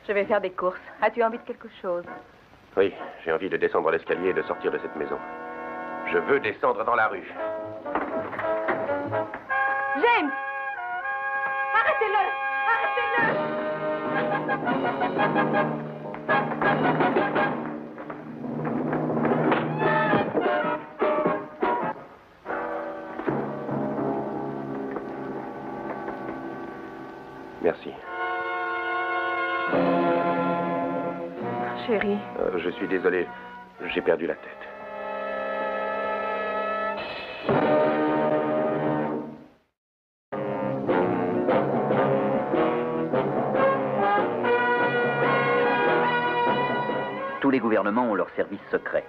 Je vais faire des courses. As-tu envie de quelque chose? Oui, j'ai envie de descendre l'escalier et de sortir de cette maison. Je veux descendre dans la rue. James! Arrêtez-le! Merci. Chérie. Je suis désolé, j'ai perdu la tête. Tous les gouvernements ont leurs services secrets.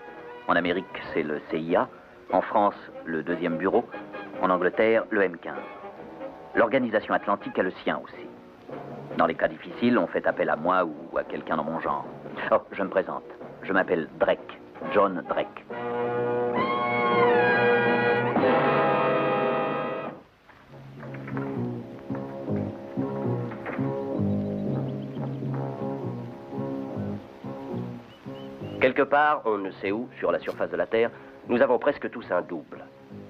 En Amérique, c'est le CIA. En France, le 2e bureau. En Angleterre, le M15. L'organisation atlantique a le sien aussi. Dans les cas difficiles, on fait appel à moi ou à quelqu'un dans mon genre. Oh, je me présente. Je m'appelle Drake. John Drake. Quelque part, on ne sait où, sur la surface de la Terre, nous avons presque tous un double.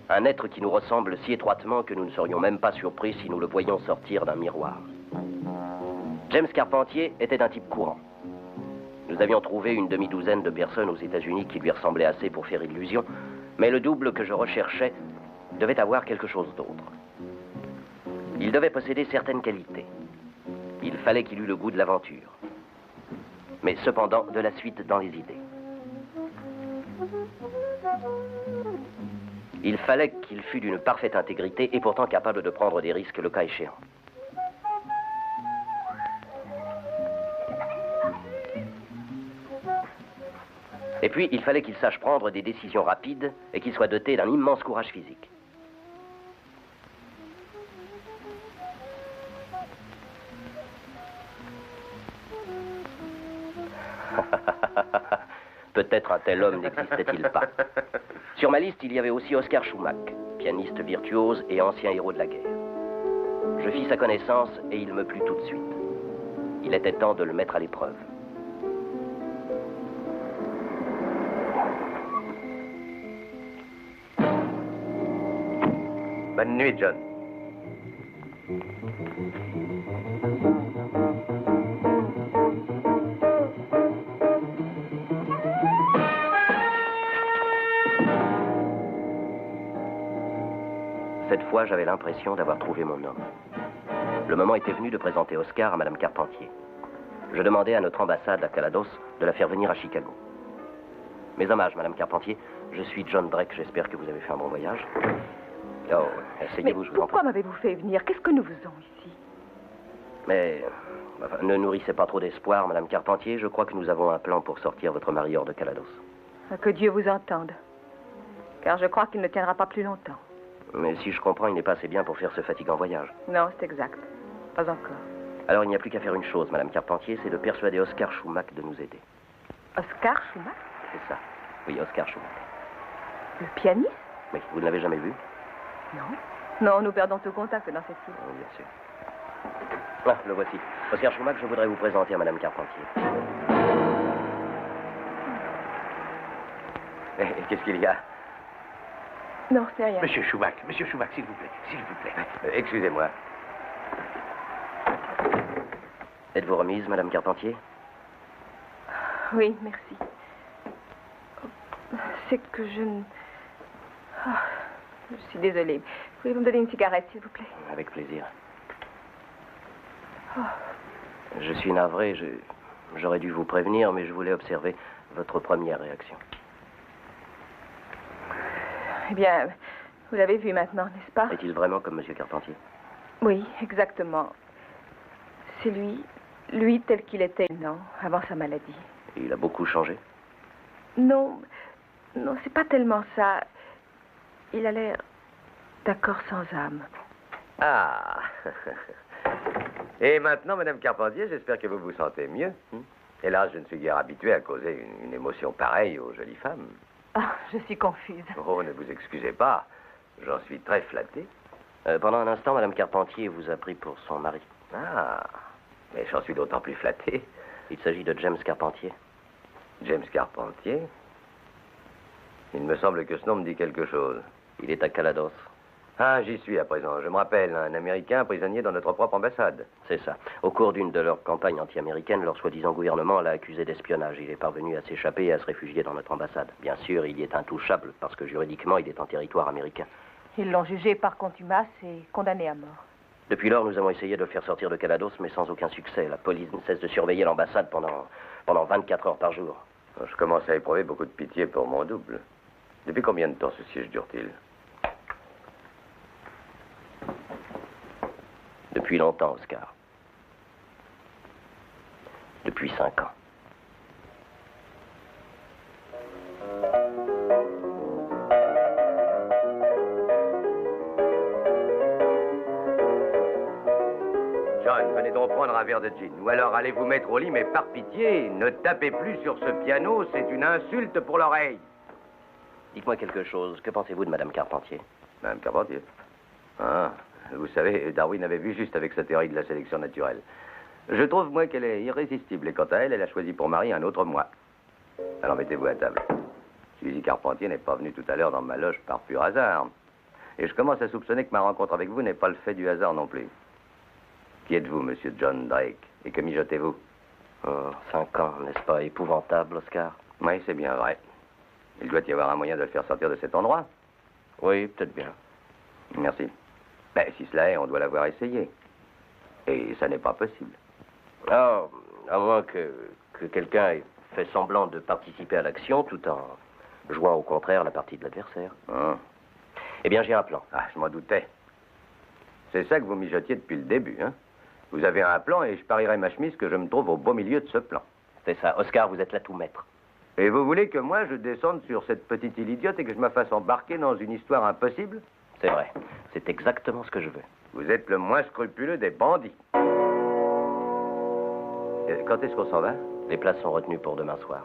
Un être qui nous ressemble si étroitement que nous ne serions même pas surpris si nous le voyions sortir d'un miroir. James Carpentier était un type courant. Nous avions trouvé une demi-douzaine de personnes aux États-Unis qui lui ressemblaient assez pour faire illusion, mais le double que je recherchais devait avoir quelque chose d'autre. Il devait posséder certaines qualités. Il fallait qu'il eût le goût de l'aventure, mais cependant de la suite dans les idées. Il fallait qu'il fût d'une parfaite intégrité et pourtant capable de prendre des risques le cas échéant. Et puis, il fallait qu'il sache prendre des décisions rapides et qu'il soit doté d'un immense courage physique. Peut-être un tel homme n'existait-il pas. Sur ma liste, il y avait aussi Oscar Schumack, pianiste virtuose et ancien héros de la guerre. Je fis sa connaissance et il me plut tout de suite. Il était temps de le mettre à l'épreuve. Bonne nuit, John. Cette fois, j'avais l'impression d'avoir trouvé mon homme. Le moment était venu de présenter Oscar à Madame Carpentier. Je demandais à notre ambassade à Calados de la faire venir à Chicago. Mes hommages, Madame Carpentier. Je suis John Drake. J'espère que vous avez fait un bon voyage. Oh, asseyez-vous, je vous en prie. Pourquoi m'avez-vous fait venir? Qu'est-ce que nous faisons ici? Mais, enfin, ne nourrissez pas trop d'espoir, Madame Carpentier. Je crois que nous avons un plan pour sortir votre mari hors de Calados. Que Dieu vous entende. Car je crois qu'il ne tiendra pas plus longtemps. Mais si je comprends, il n'est pas assez bien pour faire ce fatigant voyage. Non, c'est exact. Pas encore. Alors il n'y a plus qu'à faire une chose, Madame Carpentier, c'est de persuader Oscar Schumack de nous aider. Oscar Schumack? C'est ça. Oui, Oscar Schumack. Le pianiste? Mais vous ne l'avez jamais vu? Non. Non, nous perdons tout contact dans cette ville. Oh, bien sûr. Ah, le voici. Oscar Schumack, je voudrais vous présenter à Madame Carpentier. Qu'est-ce qu'il y a? Non, c'est rien. Monsieur Schumack, s'il vous plaît, s'il vous plaît. Excusez-moi. Êtes-vous remise, Madame Carpentier? Oui, merci. C'est que je ne... Oh, je suis désolée. Pouvez-vous me donner une cigarette, s'il vous plaît? Avec plaisir. Oh. Je suis navré. J'aurais dû vous prévenir, mais je voulais observer votre première réaction. Eh bien, vous l'avez vu maintenant, n'est-ce pas? Est-il vraiment comme Monsieur Carpentier? Oui, exactement. C'est lui tel qu'il était, non, avant sa maladie. Et il a beaucoup changé? Non, c'est pas tellement ça. Il a l'air d'accord sans âme. Ah. Et maintenant, Madame Carpentier, j'espère que vous vous sentez mieux. Hélas, je ne suis guère habitué à causer une émotion pareille aux jolies femmes. Ah, je suis confuse. Oh, ne vous excusez pas. J'en suis très flatté. Pendant un instant, Madame Carpentier vous a pris pour son mari. Ah, mais j'en suis d'autant plus flatté. Il s'agit de James Carpentier. James Carpentier? Il me semble que ce nom me dit quelque chose. Il est à Calados. Ah, j'y suis à présent. Je me rappelle, un Américain prisonnier dans notre propre ambassade. C'est ça. Au cours d'une de leurs campagnes anti-américaines, leur soi-disant gouvernement l'a accusé d'espionnage. Il est parvenu à s'échapper et à se réfugier dans notre ambassade. Bien sûr, il y est intouchable parce que juridiquement, il est en territoire américain. Ils l'ont jugé par contumace et condamné à mort. Depuis lors, nous avons essayé de le faire sortir de Calados, mais sans aucun succès. La police ne cesse de surveiller l'ambassade pendant 24 heures par jour. Je commence à éprouver beaucoup de pitié pour mon double. Depuis combien de temps ce siège dure-t-il? Depuis longtemps, Oscar. Depuis 5 ans. John, venez donc prendre un verre de gin. Ou alors allez vous mettre au lit, mais par pitié, ne tapez plus sur ce piano, c'est une insulte pour l'oreille. Dites-moi quelque chose. Que pensez-vous de Madame Carpentier? Madame Carpentier? Ah, vous savez, Darwin avait vu juste avec sa théorie de la sélection naturelle. Je trouve, moi, qu'elle est irrésistible. Et quant à elle, elle a choisi pour mari un autre moi. Alors mettez-vous à table. Suzy Carpentier n'est pas venue tout à l'heure dans ma loge par pur hasard. Et je commence à soupçonner que ma rencontre avec vous n'est pas le fait du hasard non plus. Qui êtes-vous, monsieur John Drake? Et que mijotez-vous? 5 ans, n'est-ce pas épouvantable, Oscar? Oui, c'est bien vrai. Il doit y avoir un moyen de le faire sortir de cet endroit. Oui, peut-être bien. Merci. Ben, si cela est, on doit l'avoir essayé. Et ça n'est pas possible. Ah, à moins que quelqu'un ait fait semblant de participer à l'action tout en jouant au contraire la partie de l'adversaire. Eh bien, j'ai un plan. Ah, je m'en doutais. C'est ça que vous mijotiez depuis le début, hein? Vous avez un plan et je parierais ma chemise que je me trouve au beau milieu de ce plan. C'est ça. Oscar, vous êtes là tout maître. Et vous voulez que moi, je descende sur cette petite île idiote et que je me fasse embarquer dans une histoire impossible? C'est vrai. C'est exactement ce que je veux. Vous êtes le moins scrupuleux des bandits. Quand est-ce qu'on s'en va? Les places sont retenues pour demain soir.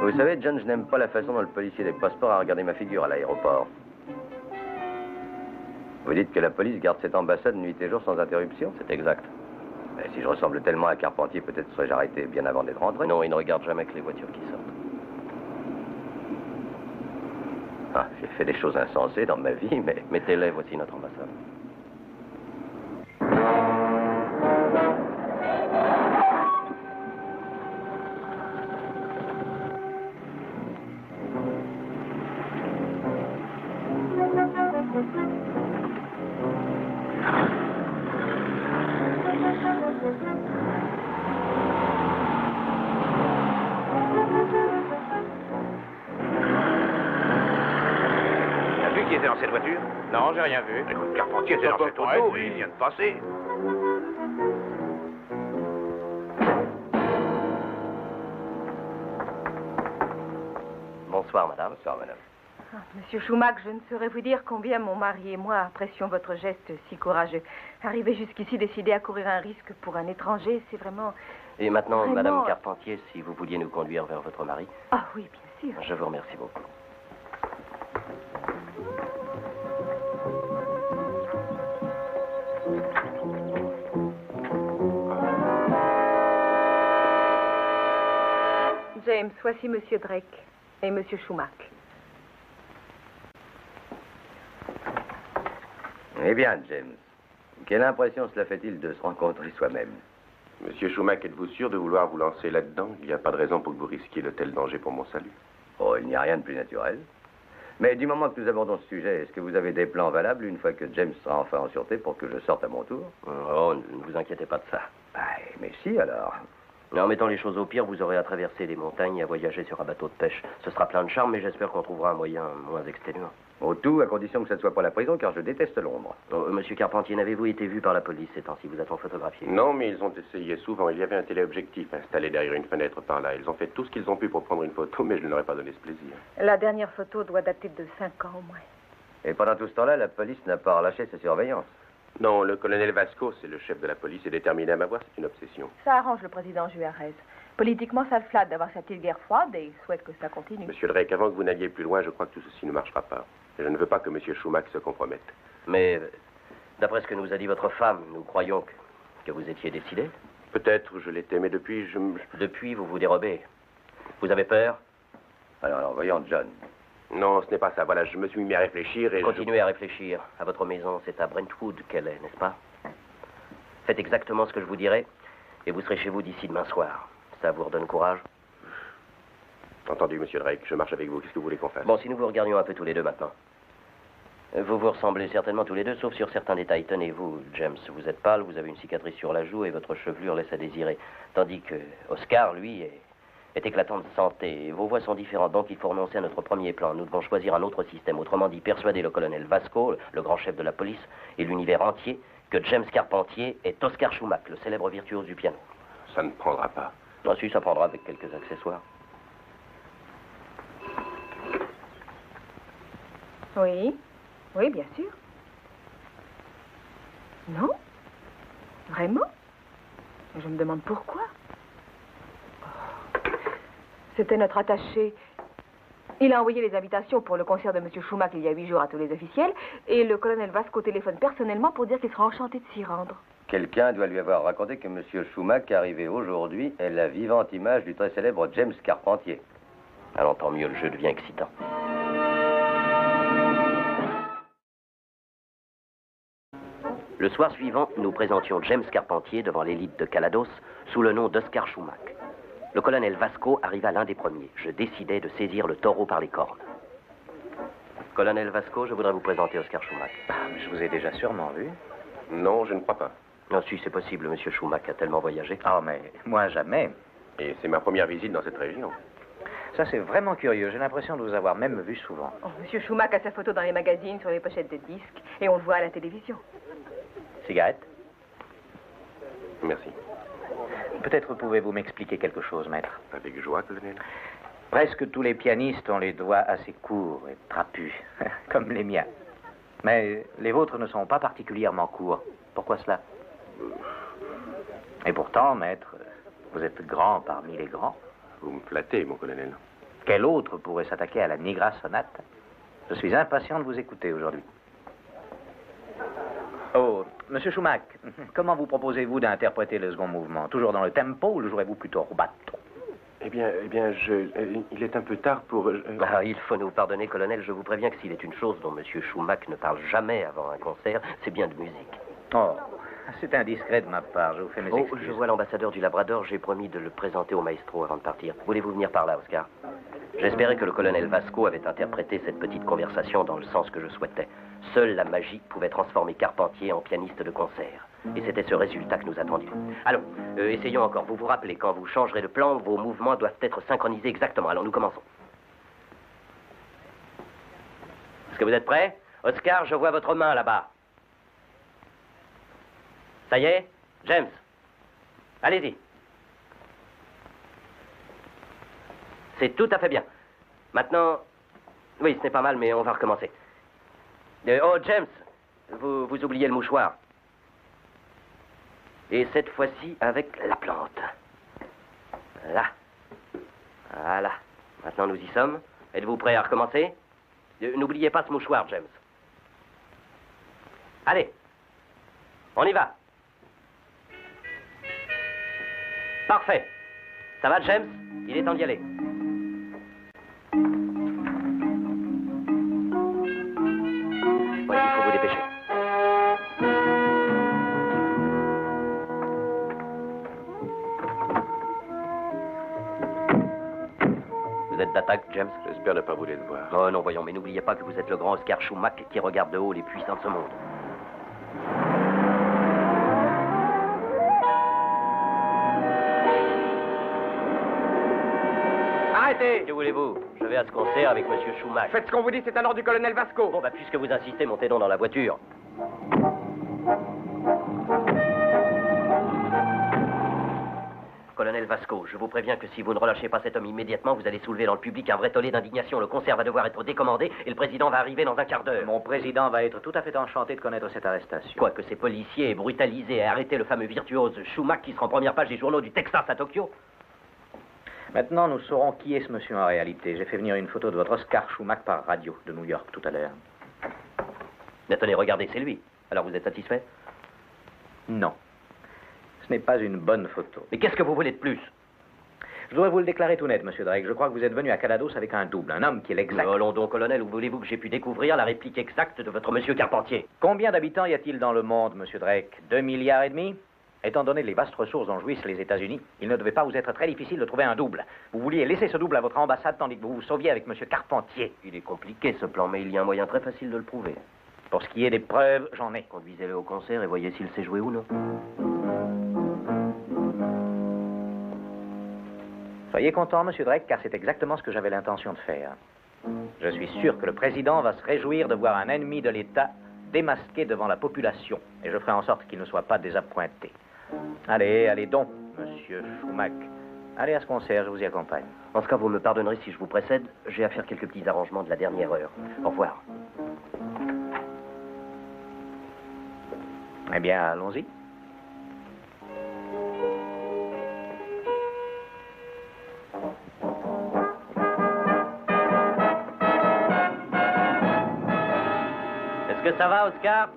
Vous savez, John, je n'aime pas la façon dont le policier des passeports a regardé ma figure à l'aéroport. Vous dites que la police garde cette ambassade nuit et jour sans interruption? C'est exact. Mais si je ressemble tellement à Carpentier, peut-être serais-je arrêté bien avant d'être rentré? Non, ils ne regardent jamais que les voitures qui sortent. Ah, j'ai fait des choses insensées dans ma vie, mais... Mettez-les, voici notre ambassade. Qui était dans cette voiture? Non, j'ai rien vu. Écoute, Carpentier était dans cette auto et il vient de passer. Bonsoir, madame. Bonsoir, madame. Ah, Monsieur Schumack, je ne saurais vous dire combien mon mari et moi apprécions votre geste si courageux. Arriver jusqu'ici, décider à courir un risque pour un étranger, c'est vraiment... Et maintenant, Vraiment... madame Carpentier, si vous vouliez nous conduire vers votre mari. Ah oui, bien sûr. Je vous remercie beaucoup. James, voici Monsieur Drake et Monsieur Schumack. Eh bien, James, quelle impression cela fait-il de se rencontrer soi-même? Monsieur Schumack, êtes-vous sûr de vouloir vous lancer là-dedans? Il n'y a pas de raison pour que vous risquiez de tels dangers pour mon salut. Oh, il n'y a rien de plus naturel. Mais du moment que nous abordons ce sujet, est-ce que vous avez des plans valables une fois que James sera enfin en sûreté pour que je sorte à mon tour? Oh, ne vous inquiétez pas de ça. Mais si, alors. En mettant les choses au pire, vous aurez à traverser les montagnes et à voyager sur un bateau de pêche. Ce sera plein de charme, mais j'espère qu'on trouvera un moyen moins exténuant. Au tout, à condition que ça ne soit pas la prison, car je déteste Londres. Oh, Monsieur Carpentier, n'avez-vous été vu par la police ces temps-ci? Vous a-t-on photographié? Non, mais ils ont essayé souvent. Il y avait un téléobjectif installé derrière une fenêtre par là. Ils ont fait tout ce qu'ils ont pu pour prendre une photo, mais je ne leur ai pas donné ce plaisir. La dernière photo doit dater de 5 ans au moins. Et pendant tout ce temps-là, la police n'a pas relâché sa surveillance. Non, le colonel Vasco, c'est le chef de la police, est déterminé à m'avoir. C'est une obsession. Ça arrange le président Juarez. Politiquement, ça le flatte d'avoir sa petite guerre froide et il souhaite que ça continue. Monsieur Drake, avant que vous n'alliez plus loin, je crois que tout ceci ne marchera pas. Et je ne veux pas que Monsieur Schumacher se compromette. Mais, d'après ce que nous a dit votre femme, nous croyons que vous étiez décidé. Peut-être je l'étais, mais depuis, Depuis, vous vous dérobez. Vous avez peur? Alors, voyons, John. Non, ce n'est pas ça. Voilà, je me suis mis à réfléchir et Continuez à réfléchir. À votre maison, c'est à Brentwood qu'elle est, n'est-ce pas? Faites exactement ce que je vous dirai, et vous serez chez vous d'ici demain soir. Ça vous redonne courage? Entendu, Monsieur Drake, je marche avec vous. Qu'est-ce que vous voulez qu'on fasse? Bon, si nous vous regardions un peu tous les deux maintenant. Vous vous ressemblez certainement tous les deux, sauf sur certains détails. Tenez-vous, James, vous êtes pâle, vous avez une cicatrice sur la joue et votre chevelure laisse à désirer. Tandis que Oscar, lui, est éclatant de santé. Vos voix sont différentes, donc il faut renoncer à notre premier plan. Nous devons choisir un autre système. Autrement dit, persuader le colonel Vasco, le grand chef de la police, et l'univers entier, que James Carpentier est Oscar Schumacher, le célèbre virtuose du piano. Ça ne prendra pas. Ah si, ça prendra avec quelques accessoires. Oui, oui, bien sûr. Non? Vraiment? Je me demande pourquoi. C'était notre attaché. Il a envoyé les invitations pour le concert de M. Schumacher il y a 8 jours à tous les officiels, et le colonel Vasco téléphone personnellement pour dire qu'il sera enchanté de s'y rendre. Quelqu'un doit lui avoir raconté que M. Schumacher, arrivé aujourd'hui, est la vivante image du très célèbre James Carpentier. Alors tant mieux, le jeu devient excitant. Le soir suivant, nous présentions James Carpentier devant l'élite de Calados sous le nom d'Oscar Schumacher. Le colonel Vasco arriva l'un des premiers. Je décidai de saisir le taureau par les cornes. Colonel Vasco, je voudrais vous présenter Oscar Schumacher. Ah, mais je vous ai déjà sûrement vu. Non, je ne crois pas. Non, si, c'est possible, Monsieur Schumacher a tellement voyagé. Ah, mais moi, jamais. Et c'est ma première visite dans cette région. Ça, c'est vraiment curieux. J'ai l'impression de vous avoir même vu souvent. Oh, M. Schumacher a sa photo dans les magazines, sur les pochettes de disques, et on le voit à la télévision. Cigarette? Merci. Peut-être pouvez-vous m'expliquer quelque chose, maître. Avec joie, colonel. Presque tous les pianistes ont les doigts assez courts et trapus, comme les miens. Mais les vôtres ne sont pas particulièrement courts. Pourquoi cela? Et pourtant, maître, vous êtes grand parmi les grands. Vous me flattez, mon colonel. Quel autre pourrait s'attaquer à la Nigra sonate? Je suis impatient de vous écouter aujourd'hui. Oh, Monsieur Schumacher, comment vous proposez-vous d'interpréter le second mouvement? Toujours dans le tempo ou le jouerez-vous plutôt rubato? Eh bien, il est un peu tard pour... Ah, il faut nous pardonner, colonel. Je vous préviens que s'il est une chose dont Monsieur Schumacher ne parle jamais avant un concert, c'est bien de musique. Oh, c'est indiscret de ma part. Je vous fais mes excuses. Je vois l'ambassadeur du Labrador. J'ai promis de le présenter au maestro avant de partir. Voulez-vous venir par là, Oscar? J'espérais que le colonel Vasco avait interprété cette petite conversation dans le sens que je souhaitais. Seule la magie pouvait transformer Carpentier en pianiste de concert. Et c'était ce résultat que nous attendions. Allons, essayons encore. Vous vous rappelez, quand vous changerez de plan, vos mouvements doivent être synchronisés exactement. Alors nous commençons. Est-ce que vous êtes prêts? Oscar, je vois votre main là-bas. Ça y est? James, allez-y. C'est tout à fait bien. Maintenant, oui, ce n'est pas mal, mais on va recommencer. Oh, James, vous oubliez le mouchoir. Et cette fois-ci avec la plante. Là. Voilà. Maintenant, nous y sommes. Êtes-vous prêts à recommencer? N'oubliez pas ce mouchoir, James. Allez. On y va. Parfait. Ça va, James? Il est temps d'y aller. Oui, il faut vous dépêcher. Vous êtes d'attaque, James? J'espère ne pas vous décevoir. Oh non, voyons, mais n'oubliez pas que vous êtes le grand Oscar Schumacher qui regarde de haut les puissants de ce monde. Arrêtez! Que voulez-vous? Je vais à ce concert avec Monsieur Schumacher. Faites ce qu'on vous dit, c'est un ordre du colonel Vasco. Bon, bah, puisque vous insistez, montez donc dans la voiture. Colonel Vasco, je vous préviens que si vous ne relâchez pas cet homme immédiatement, vous allez soulever dans le public un vrai tollé d'indignation. Le concert va devoir être décommandé et le président va arriver dans un quart d'heure. Mon président va être tout à fait enchanté de connaître cette arrestation. Quoique ces policiers aient brutalisé et arrêté le fameux virtuose Schumacher qui sera en première page des journaux du Texas à Tokyo. Maintenant, nous saurons qui est ce monsieur en réalité. J'ai fait venir une photo de votre Oscar Schumacher par radio de New York tout à l'heure. Mais tenez, regardez, c'est lui. Alors vous êtes satisfait? Non. Ce n'est pas une bonne photo. Mais qu'est-ce que vous voulez de plus? Je dois vous le déclarer tout net, monsieur Drake. Je crois que vous êtes venu à Calados avec un double, un homme qui est l'exact. Allons donc, colonel, où voulez-vous que j'ai pu découvrir la réplique exacte de votre monsieur Carpentier? Combien d'habitants y a-t-il dans le monde, monsieur Drake? 2,5 milliards? Étant donné les vastes ressources dont jouissent les États-Unis, il ne devait pas vous être très difficile de trouver un double. Vous vouliez laisser ce double à votre ambassade tandis que vous vous sauviez avec monsieur Carpentier. Il est compliqué ce plan, mais il y a un moyen très facile de le prouver. Pour ce qui est des preuves, j'en ai. Conduisez-le au concert et voyez s'il sait jouer ou non. Soyez content, monsieur Drake, car c'est exactement ce que j'avais l'intention de faire. Je suis sûr que le président va se réjouir de voir un ennemi de l'État démasqué devant la population, et je ferai en sorte qu'il ne soit pas désappointé. Allez, allez donc, monsieur Schumacher. Allez à ce concert, je vous y accompagne. En ce cas, vous me pardonnerez si je vous précède. J'ai à faire quelques petits arrangements de la dernière heure. Au revoir. Eh bien, allons-y. Est-ce que ça va, Oscar?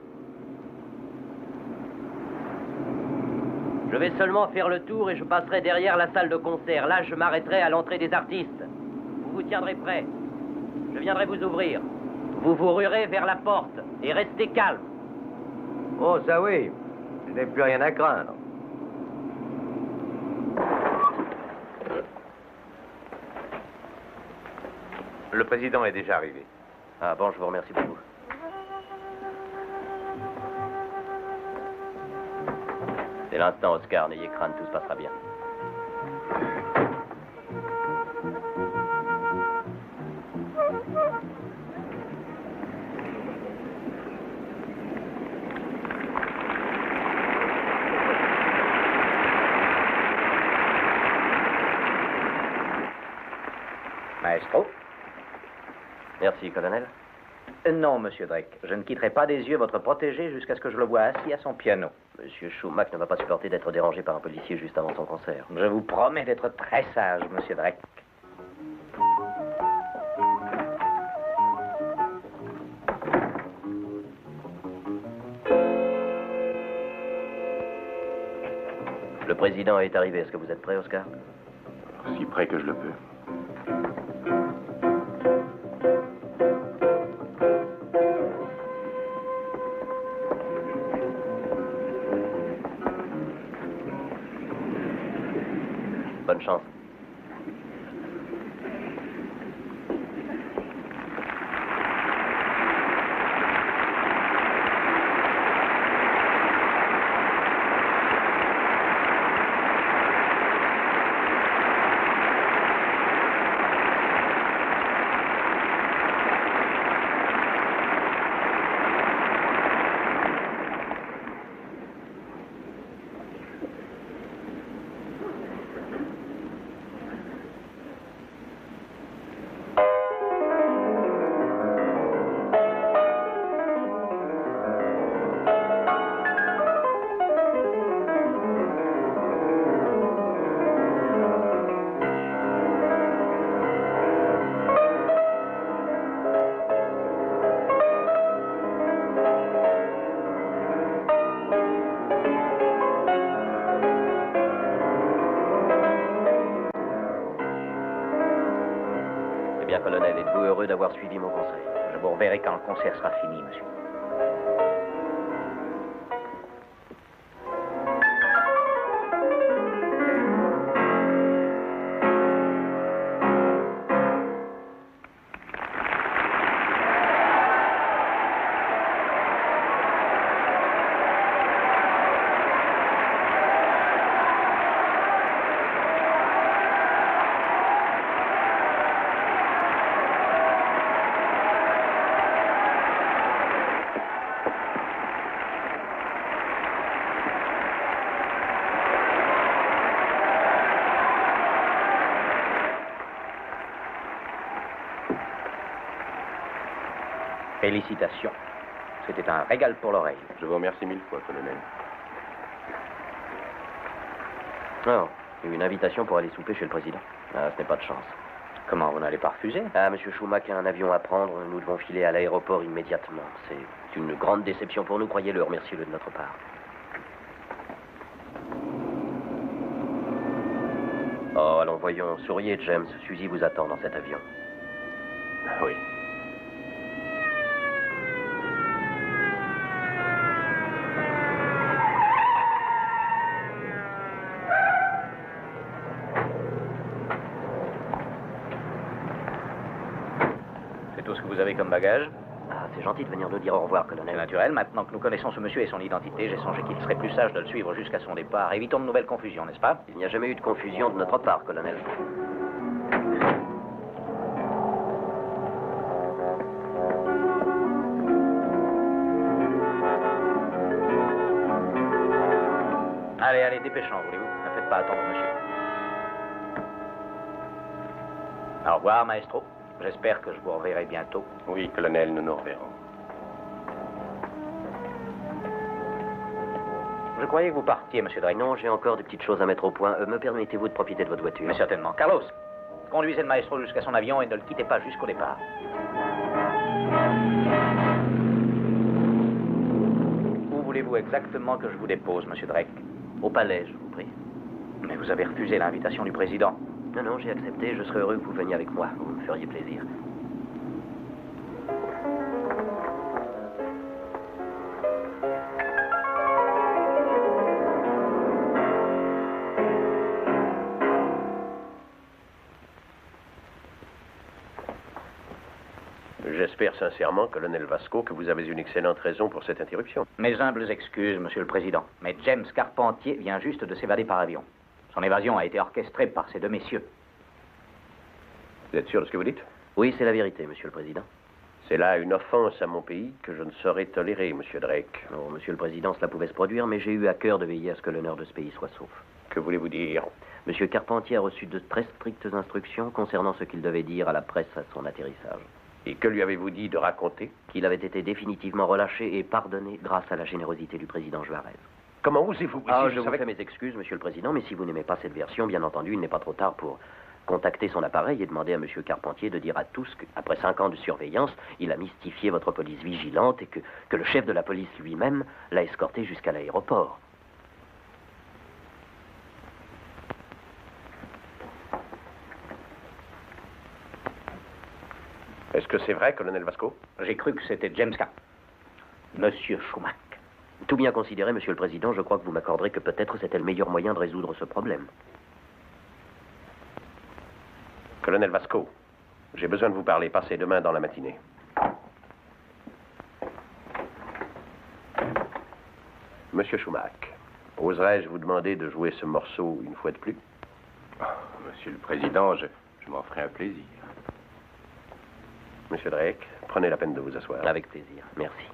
Je vais seulement faire le tour et je passerai derrière la salle de concert. Là, je m'arrêterai à l'entrée des artistes. Vous vous tiendrez prêt. Je viendrai vous ouvrir. Vous vous rurez vers la porte et restez calme. Oh, ça oui. Je n'ai plus rien à craindre. Le président est déjà arrivé. Ah bon, je vous remercie beaucoup. C'est l'instant, Oscar. N'ayez crainte, tout se passera bien. Maestro? Merci, colonel. Non, monsieur Drake. Je ne quitterai pas des yeux votre protégé jusqu'à ce que je le voie assis à son piano. Monsieur Schumacher ne va pas supporter d'être dérangé par un policier juste avant son concert. Je vous promets d'être très sage, monsieur Drake. Le président est arrivé. Est-ce que vous êtes prêt, Oscar? Si près que je le peux. Bonne chance. Colonel, êtes-vous heureux d'avoir suivi mon conseil? Je vous reverrai quand le concert sera fini, monsieur. Félicitations. C'était un régal pour l'oreille. Je vous remercie 1000 fois, colonel. Non, une invitation pour aller souper chez le président. Ah, ce n'est pas de chance. Comment, vous n'allez pas refuser? Ah, monsieur Schumack a un avion à prendre. Nous devons filer à l'aéroport immédiatement. C'est une grande déception pour nous, croyez-le. Remerciez-le de notre part. Oh, allons, voyons. Souriez, James. Suzy vous attend dans cet avion. Oui. C'est tout ce que vous avez comme bagage? Ah, c'est gentil de venir nous dire au revoir, C'est colonel. naturel. Maintenant que nous connaissons ce monsieur et son identité, j'ai songé qu'il serait plus sage de le suivre jusqu'à son départ. Évitons de nouvelles confusions, n'est-ce pas? Il n'y a jamais eu de confusion de notre part, colonel. Allez, allez, dépêchons, voulez-vous? Ne faites pas attendre monsieur. Au revoir, maestro. J'espère que je vous reverrai bientôt. Oui, colonel, nous nous reverrons. Je croyais que vous partiez, monsieur Drake. Non, j'ai encore des petites choses à mettre au point. Me permettez-vous de profiter de votre voiture? Mais certainement. Carlos, conduisez le maestro jusqu'à son avion et ne le quittez pas jusqu'au départ. Où voulez-vous exactement que je vous dépose, monsieur Drake? Au palais, je vous prie. Mais vous avez refusé l'invitation du président. Non, non, j'ai accepté. Je serais heureux que vous veniez avec moi. Vous me feriez plaisir. J'espère sincèrement, colonel Vasco, que vous avez une excellente raison pour cette interruption. Mes humbles excuses, monsieur le président. Mais James Carpentier vient juste de s'évader par avion. Son évasion a été orchestrée par ces deux messieurs. Vous êtes sûr de ce que vous dites? Oui, c'est la vérité, monsieur le président. C'est là une offense à mon pays que je ne saurais tolérer, monsieur Drake. Non, monsieur le président, cela pouvait se produire, mais j'ai eu à cœur de veiller à ce que l'honneur de ce pays soit sauf. Que voulez-vous dire? Monsieur Carpentier a reçu de très strictes instructions concernant ce qu'il devait dire à la presse à son atterrissage. Et que lui avez-vous dit de raconter? Qu'il avait été définitivement relâché et pardonné grâce à la générosité du président Juarez. Comment osez-vous? Ah, Si je vous savais- fais mes excuses, monsieur le président, mais si vous n'aimez pas cette version, bien entendu, il n'est pas trop tard pour contacter son appareil et demander à monsieur Carpentier de dire à tous qu'après 5 ans de surveillance, il a mystifié votre police vigilante et que le chef de la police lui-même l'a escorté jusqu'à l'aéroport. Est-ce que c'est vrai, colonel Vasco? J'ai cru que c'était James Carpentier. Monsieur Schumack. Tout bien considéré, monsieur le président, je crois que vous m'accorderez que peut-être c'était le meilleur moyen de résoudre ce problème. Colonel Vasco, j'ai besoin de vous parler. Passez demain dans la matinée. Monsieur Schumack, oserais-je vous demander de jouer ce morceau une fois de plus? Monsieur le Président, je m'en ferai un plaisir. Monsieur Drake, prenez la peine de vous asseoir. Avec plaisir. Merci.